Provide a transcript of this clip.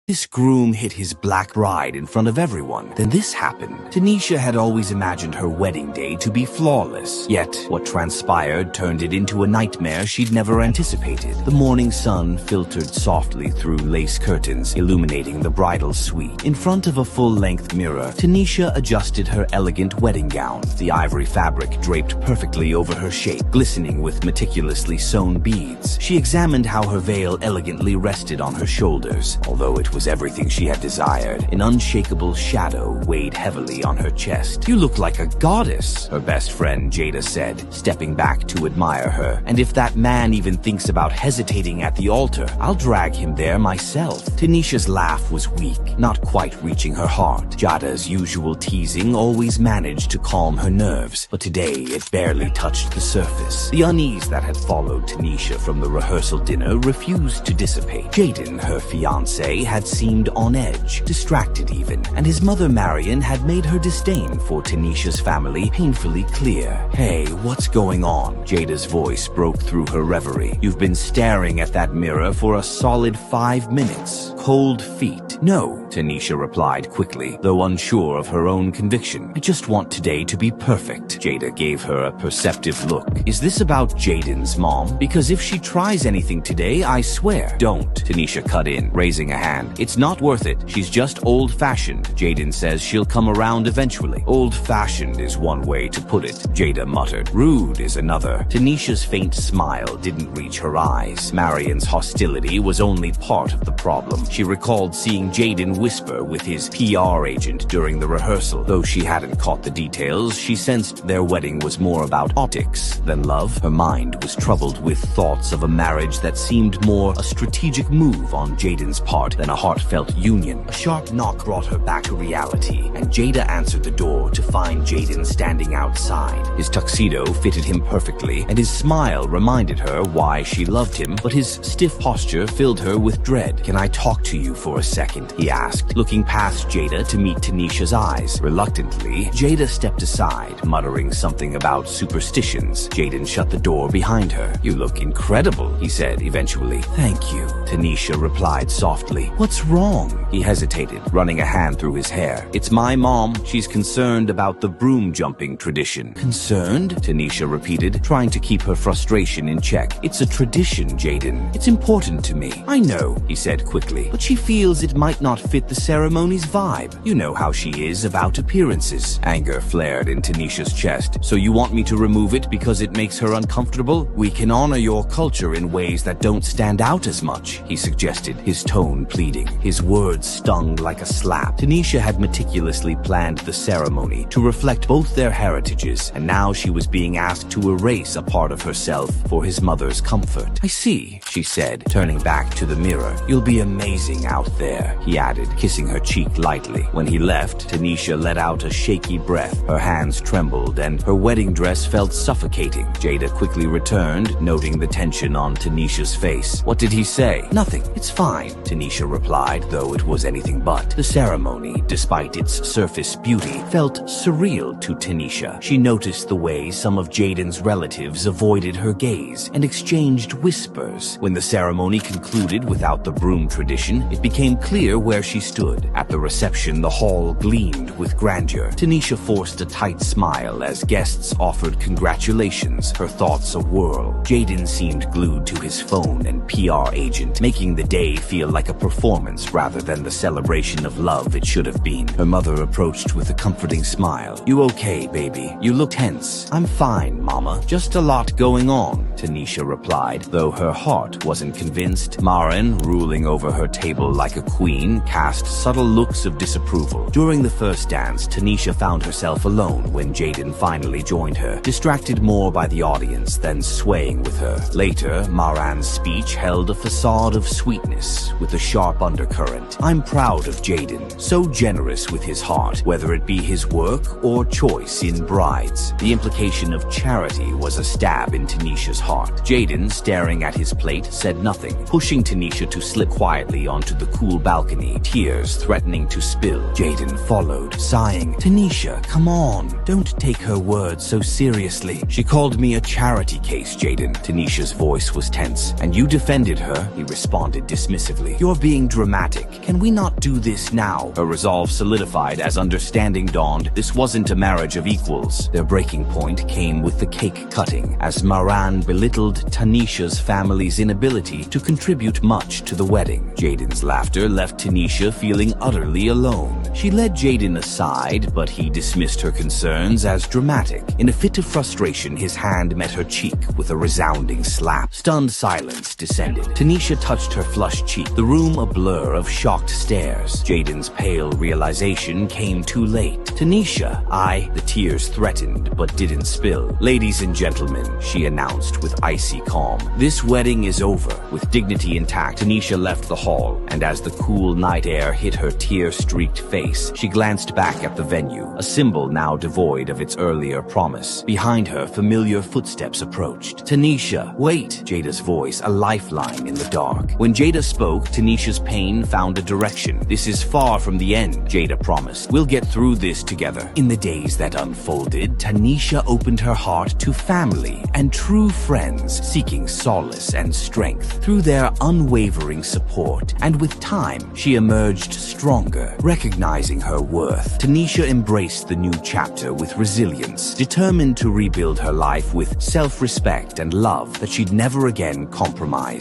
This groom hit his black bride in front of everyone. Then this happened. Tanisha had always imagined her wedding day to be flawless. Yet, what transpired turned it into a nightmare she'd never anticipated. The morning sun filtered softly through lace curtains, illuminating the bridal suite. In front of a full-length mirror, Tanisha adjusted her elegant wedding gown. The ivory fabric draped perfectly over her shape, glistening with meticulously sewn beads. She examined how her veil elegantly rested on her shoulders. Although it was everything she had desired, an unshakable shadow weighed heavily on her chest. "You look like a goddess," her best friend Jada said, stepping back to admire her. "And if that man even thinks about hesitating at the altar, I'll drag him there myself." Tanisha's laugh was weak, not quite reaching her heart. Jada's usual teasing always managed to calm her nerves, but today it barely touched the surface. The unease that had followed Tanisha from the rehearsal dinner refused to dissipate. Jaden, her fiancé, had seemed on edge, distracted even, and his mother Marion had made her disdain for Tanisha's family painfully clear. "Hey, what's going on?" Jada's voice broke through her reverie. "You've been staring at that mirror for a solid 5 minutes. Cold feet." "No," Tanisha replied quickly, though unsure of her own conviction. "I just want today to be perfect." Jada gave her a perceptive look. "Is this about Jaden's mom? Because if she tries anything today, I swear." "Don't," Tanisha cut in, raising a hand. "It's not worth it. She's just old-fashioned. Jaden says she'll come around eventually." "Old-fashioned is one way to put it," Jada muttered. "Rude is another." Tanisha's faint smile didn't reach her eyes. Marion's hostility was only part of the problem. She recalled seeing Jaden whisper with his PR agent during the rehearsal. Though she hadn't caught the details, she sensed their wedding was more about optics than love. Her mind was troubled with thoughts of a marriage that seemed more a strategic move on Jaden's part than a heartfelt union. A sharp knock brought her back to reality, and Jada answered the door to find Jaden standing outside. His tuxedo fitted him perfectly, and his smile reminded her why she loved him, but his stiff posture filled her with dread. "Can I talk to you for a second?" he asked, looking past Jada to meet Tanisha's eyes. Reluctantly, Jada stepped aside, muttering something about superstitions. Jaden shut the door behind her. "You look incredible," he said eventually. "Thank you," Tanisha replied softly. "What's wrong?" He hesitated, running a hand through his hair. "It's my mom. She's concerned about the broom jumping tradition." "Concerned?" Tanisha repeated, trying to keep her frustration in check. "It's a tradition, Jaden. It's important to me." "I know," he said quickly, "but she feels it might not fit the ceremony's vibe. You know how she is about appearances." Anger flared in Tanisha's chest. "So you want me to remove it because it makes her uncomfortable? We can honor your culture in ways that don't stand out as much," he suggested, his tone pleading. His words stung like a slap. Tanisha had meticulously planned the ceremony to reflect both their heritages, and now she was being asked to erase a part of herself for his mother's comfort. "I see," she said, turning back to the mirror. "You'll be amazing out there," he added, kissing her cheek lightly. When he left, Tanisha let out a shaky breath. Her hands trembled, and her wedding dress felt suffocating. Jada quickly returned, noting the tension on Tanisha's face. "What did he say?" "Nothing. It's fine," Tanisha replied, though it was anything but. The ceremony, despite its surface beauty, felt surreal to Tanisha. She noticed the way some of Jaden's relatives avoided her gaze and exchanged whispers. When the ceremony concluded without the broom tradition, it became clear where she stood. At the reception, the hall gleamed with grandeur. Tanisha forced a tight smile as guests offered congratulations, her thoughts a whirl. Jaden seemed glued to his phone and PR agent, making the day feel like a performance rather than the celebration of love it should have been. Her mother approached with a comforting smile. "You okay, baby? You look tense." "I'm fine, Mama. Just a lot going on," Tanisha replied, though her heart wasn't convinced. Marin, ruling over her table like a queen, cast subtle looks of disapproval. During the first dance, Tanisha found herself alone when Jaden finally joined her, distracted more by the audience than swaying with her. Later, Maran's speech held a facade of sweetness with a sharp undercurrent. "I'm proud of Jaden, so generous with his heart, whether it be his work or choice in brides." The implication of charity was a stab in Tanisha's heart. Jaden, staring at his plate, said nothing, pushing Tanisha to slip quietly onto the cool balcony, tears threatening to spill. Jaden followed, sighing. "Tanisha, come on. Don't take her words so seriously." "She called me a charity case, Jaden." Tanisha's voice was tense. "And you defended her," he responded dismissively. "You're being dramatic. Can Can we not do this now? Her resolve solidified as understanding dawned. This wasn't a marriage of equals. Their breaking point came with the cake cutting, as Maran belittled Tanisha's family's inability to contribute much to the wedding. Jaden's laughter left Tanisha feeling utterly alone. She led Jaden aside, but he dismissed her concerns as dramatic. In a fit of frustration, his hand met her cheek with a resounding slap. Stunned silence descended. Tanisha touched her flushed cheek, the room a blur of shocked stares. Jaden's pale realization came too late. Tanisha, the tears threatened but didn't spill. Ladies and gentlemen, she announced with icy calm, this wedding is over. With dignity intact, Tanisha left the hall, and as the cool night air hit her tear-streaked face, she glanced back at the venue, a symbol now devoid of its earlier promise. Behind her, familiar footsteps approached. Tanisha, wait! Jada's voice, a lifeline in the dark. When Jada spoke, Tanisha's pain found a direction. This is far from the end, Jada promised. We'll get through this together. In the days that unfolded, Tanisha opened her heart to family and true friends seeking solace and strength through their unwavering support. And with time, she emerged stronger, recognizing her worth. Tanisha embraced the new chapter with resilience, determined to rebuild her life with self-respect and love that she'd never again compromise.